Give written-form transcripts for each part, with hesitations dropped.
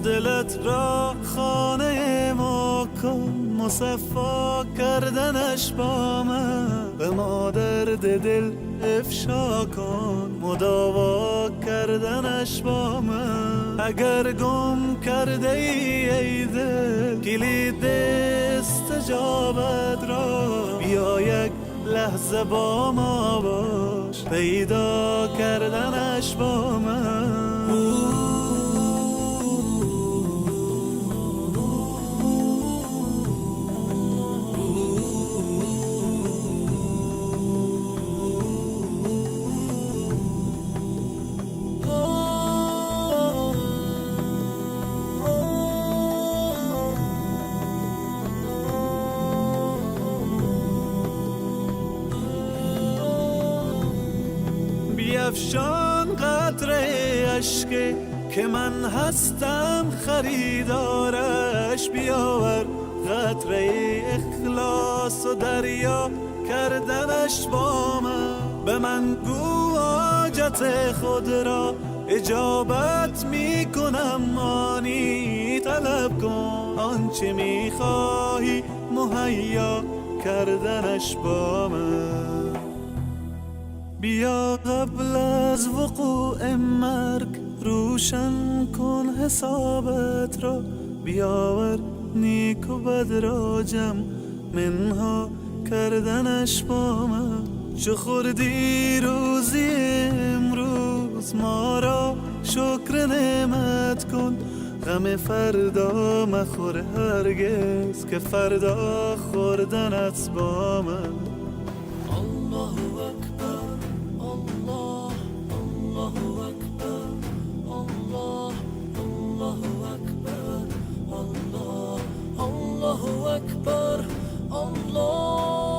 دلت را خانه ما کن، مصفا کردنش با من. به ما درد دل افشا کن، مداوا کردنش با من. اگر گم کرده ای دل کلید استجابت را، بیا یک لحظه با ما باش، پیدا کردنش با من. بیفشان قطره اشک که من هستم خریدارش، بیاور قطره اخلاص و دریا کردنش با من. به من گو حاجت خود را اجابت می کنم، آنی طلب کن آنچه می خواهی مهیا کردنش با من. بیا قبل از وقوع مرگ روشن کن حسابت را، بیاور نیک و بد را جمع منها کردنش با من. چو خوردی روزی امروز ما را شکر نعمت کن، غم فردا مخور هرگز که فردا خوردنت با من. الله اکبر الله، الله اکبر الله، الله اکبر الله، الله اکبر الله.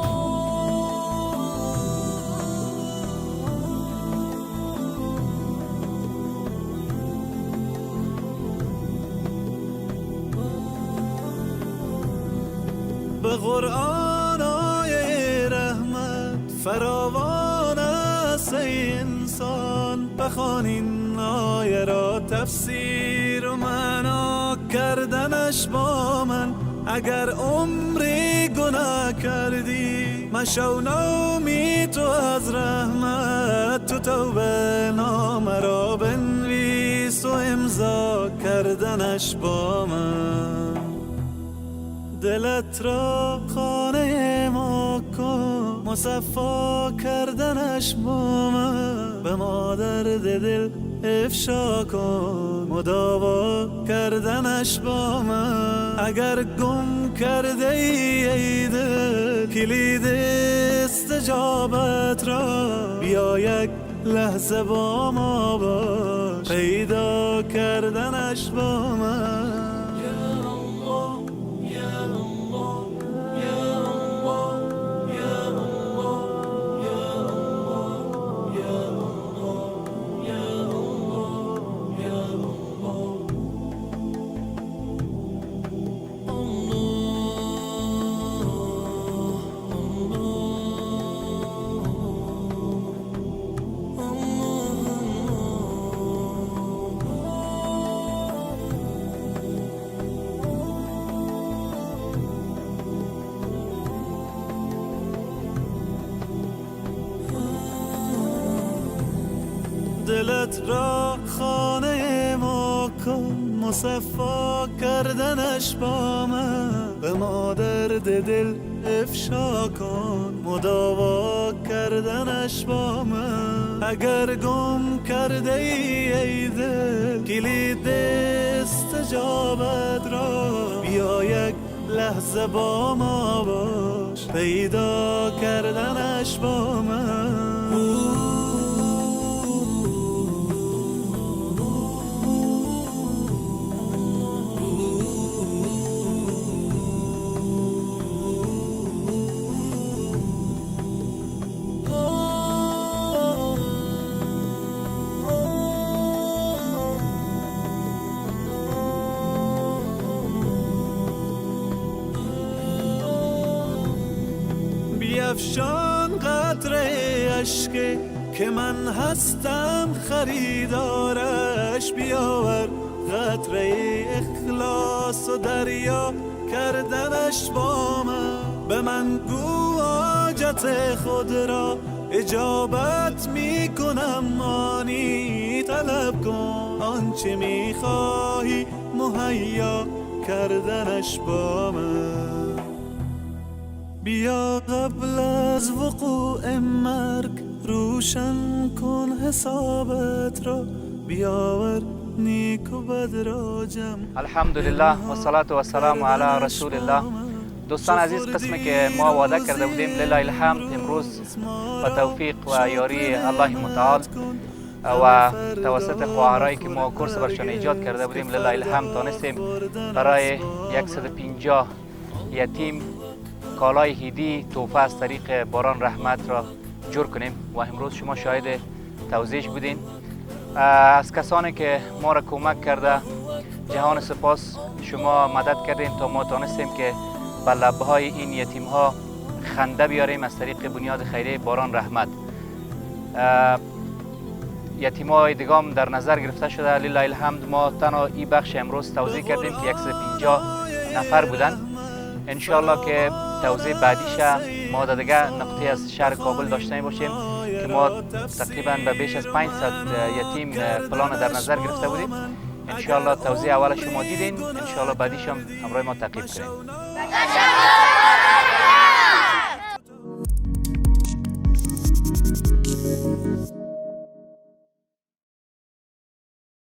به قرآن آیه رحمت فراوان است ای انسان، بخوان این آیه را تفسیر و معنا کردنش با من. اگر عمری گناه کردی مشو نومید تو از رحمت، تو توبه نامه را بنویس و امضا کردنش با من. دلت را خانه ما کن، مصفا کردنش با من. به ما درد دل افشا کن، مداوا کردنش با من. اگر گم کرده ای دل کلید استجابت را، بیا یک لحظه با ما باش، پیدا کردنش با من. دلت را خانه ما کن، مصفا کردنش با من. به ما درد دل افشا کن، مداوا کردنش با من. اگر گم کرده ای دل کلید استجابت را، بیا یک لحظه با ما باش، پیدا کردنش با من. بیفشان قطره اشک که من هستم خریدارش. بیاور قطره اخلاص و دریا کردنش با من. به من گو حاجت خود را اجابت می کنم، مانی طلب کن آنچه می خواهی مهیا کردنش با من. بیا قبل از وقوع مرگ روشن کن حسابت را. بیاور نیک و بد را جمع. الحمدلله و صلاة و سلام علی رسول الله. دوستان عزیز، قسمی که ما وعده کرده بودیم لله الحمد امروز با توفیق و یاری الله متعال و توسط خواهرایی که ما کورس برشان ایجاد کرده بودیم لله الحمد تانستیم برای 150 یتیم کالای هدیه توفه از طریق باران رحمت را جور کنیم و امروز شما شاهد توزیعش بودین. از کسانی که ما را کمک کرده جهان سپاس. شما مدد کردین تا ما تانستیم که به لبهای این یتیم ها خنده بیاریم از طریق بنیاد خیریه باران رحمت. یتیم های دیگام در نظر گرفته شده لله الحمد. ما تنها این بخش امروز توزیع کردیم که 150 نفر بودن. انشاءالله که توزیع بعدیش ما در دیگه نقطه از شهر کابل داشته باشیم که ما تقریبا به بیش از 500 یتیم پلان در نظر گرفته بودیم. انشاءالله توزیع اول شما دیدین، انشاءالله بعدیش هم همراه ما تعقیب کنید.